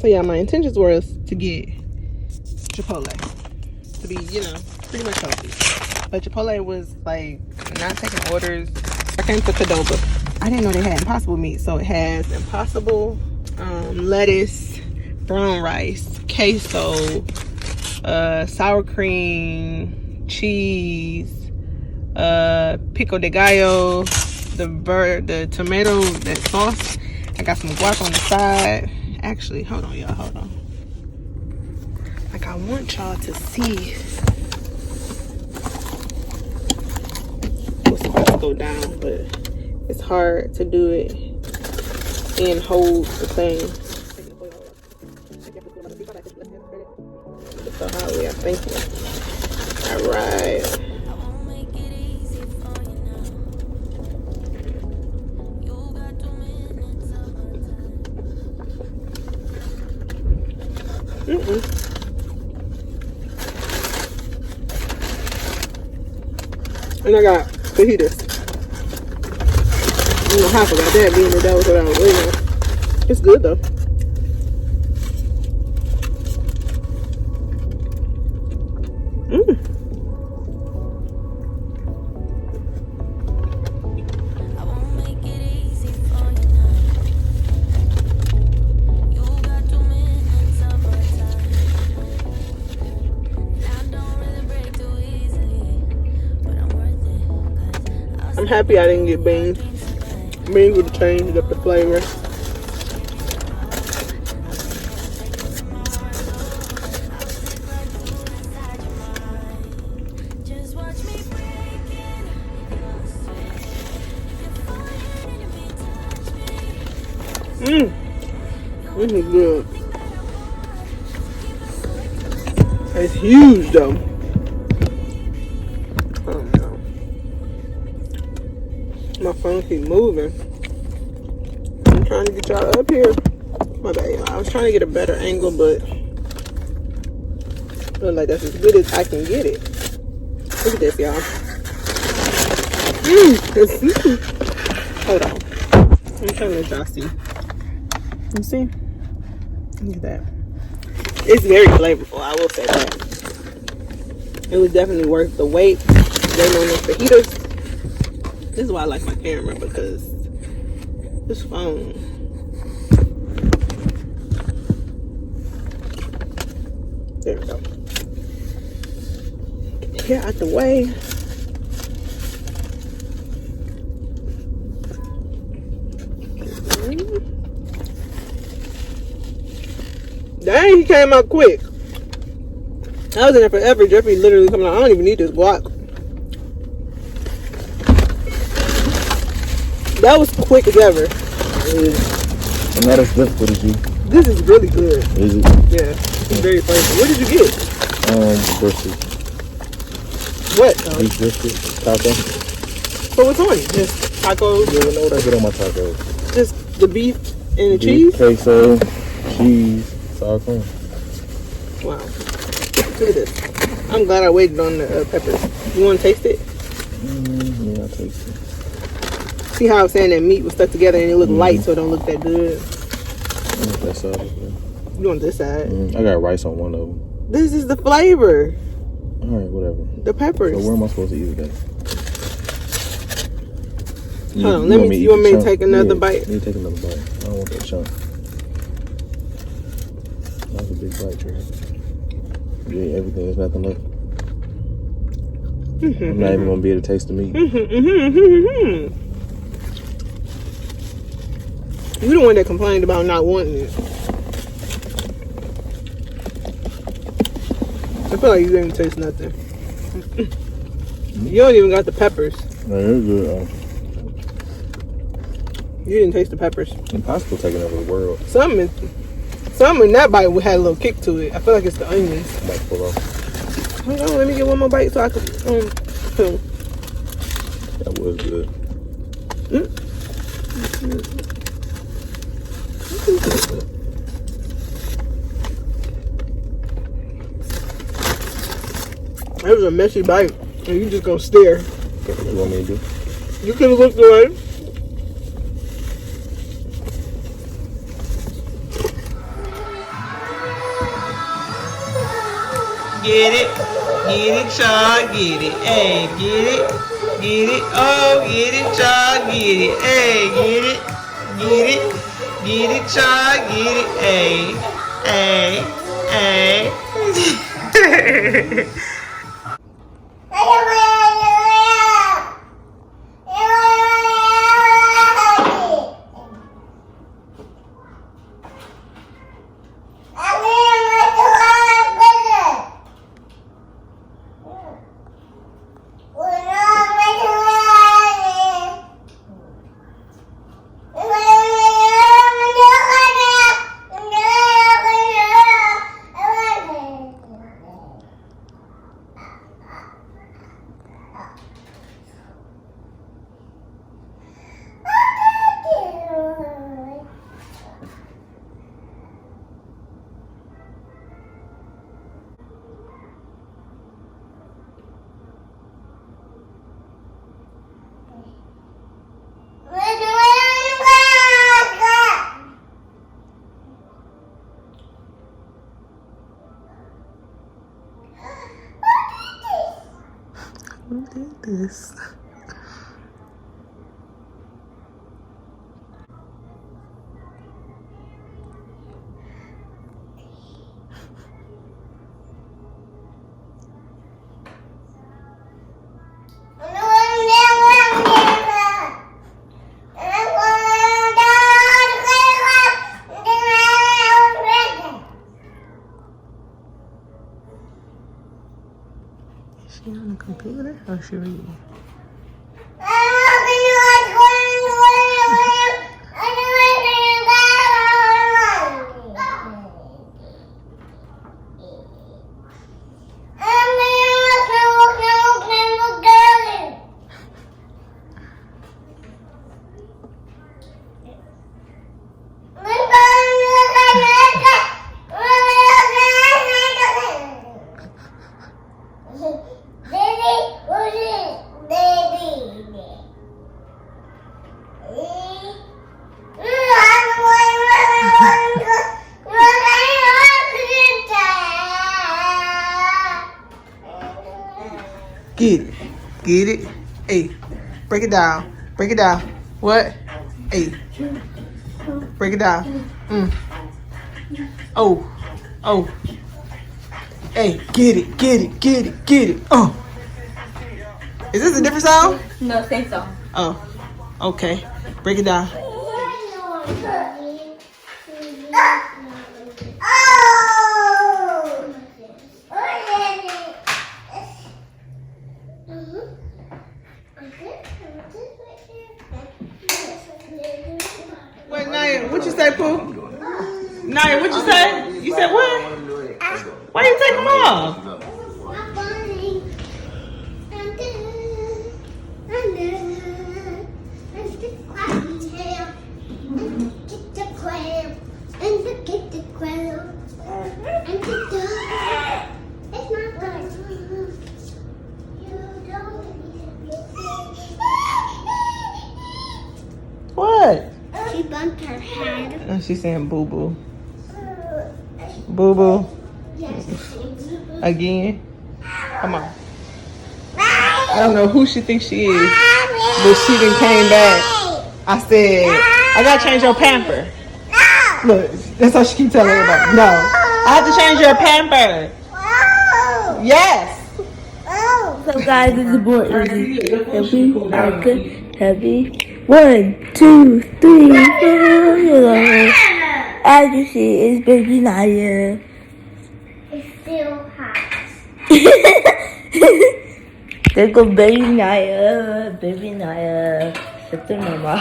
So yeah, my intentions was to get Chipotle to be, you know, pretty much healthy. But Chipotle was like not taking orders. I came to Qdoba. I didn't know they had Impossible meat, so it has Impossible, lettuce, brown rice, queso, sour cream, cheese, pico de gallo, the tomato, that sauce. I got some guac on the side. Actually, hold on, y'all, hold on. Like, I want y'all to see what's supposed to go down, but it's hard to do it and hold the thing. So highly, thank you. All right. And I got fajitas. I don't know how I forgot that, being that was what I was waiting on. It's good though. I'm happy I didn't get beans. Beans would have changed up the flavor. This is good. It's huge though. Oh no. My phone keep moving. I'm trying to get y'all up here. My bad, y'all. I was trying to get a better angle, but look like that's as good as I can get it. Look at this, y'all. Hold on. I'm trying to let y'all see. You see? Look at that. It's very flavorful, I will say that. It was definitely worth the wait. Waiting on those fajitas. This is why I like my camera, because this phone. There we go. Get out the way. Dang, he came out quick. I was in there forever. Jeffrey literally coming out. I don't even need this guac. That was quick as ever. And not as difficult as you. This is really good. Is it? Yeah, it's very flavorful. What did you get? Brisket. What? Beef brisket, taco. For what's on it? Just tacos? You never know what I get on my tacos. Just the beef and the Beef, cheese? queso, cheese, sour cream. Wow. Look at this. I'm glad I waited on the peppers. You want to taste it? Yeah, I'll taste it. See how I was saying that meat was stuck together and it looked light, so it don't look that good? That side is good. You on this side? I got rice on one of them. This is the flavor. Alright, whatever. The peppers. So where am I supposed to eat it at? Hold on, you want me to take another bite? Let me take another bite. I don't want that chunk. That's a big bite, Trey. Yeah, everything is nothing left. I'm not even gonna be able to taste the meat. You the one that complained about not wanting it. I feel like you didn't taste nothing. You don't even got the peppers. No, they're good. You didn't taste the peppers. Impossible taking over the world. Something in that bite had a little kick to it. I feel like it's the onions. I'm about to pull off. Hold on, let me get one more bite so I can film. That was good. That was a messy bite, and you just gonna stare. What you want me to do? You could have looked away. get it, child, get it, hey, get it, oh, get it, child, get it, hey, get it, child, get it, hey, hey. Who did this? Is she on the computer or is she reading? Get it. Hey, break it down. Break it down. What? Hey, break it down. Oh. Hey, get it. Oh. Is this a different song? No, same song. Oh, okay. Break it down. Wait, Naya, what you say, Pooh? Naya, what you say? You said what? Why you take them off? What? She bumped her head. Oh, she's saying boo boo. Boo boo. Yes. Again. Come on. I don't know who she thinks she is, but she done came back. I said, I gotta change your pamper. Look, that's how she keep telling everybody. No, I have to change your pamper. Yes. So guys, this is more easy. Heavy. 1, 2, 3, 4. As you see, it's baby Naya. It's still hot. There go baby Naya. Shut the mama.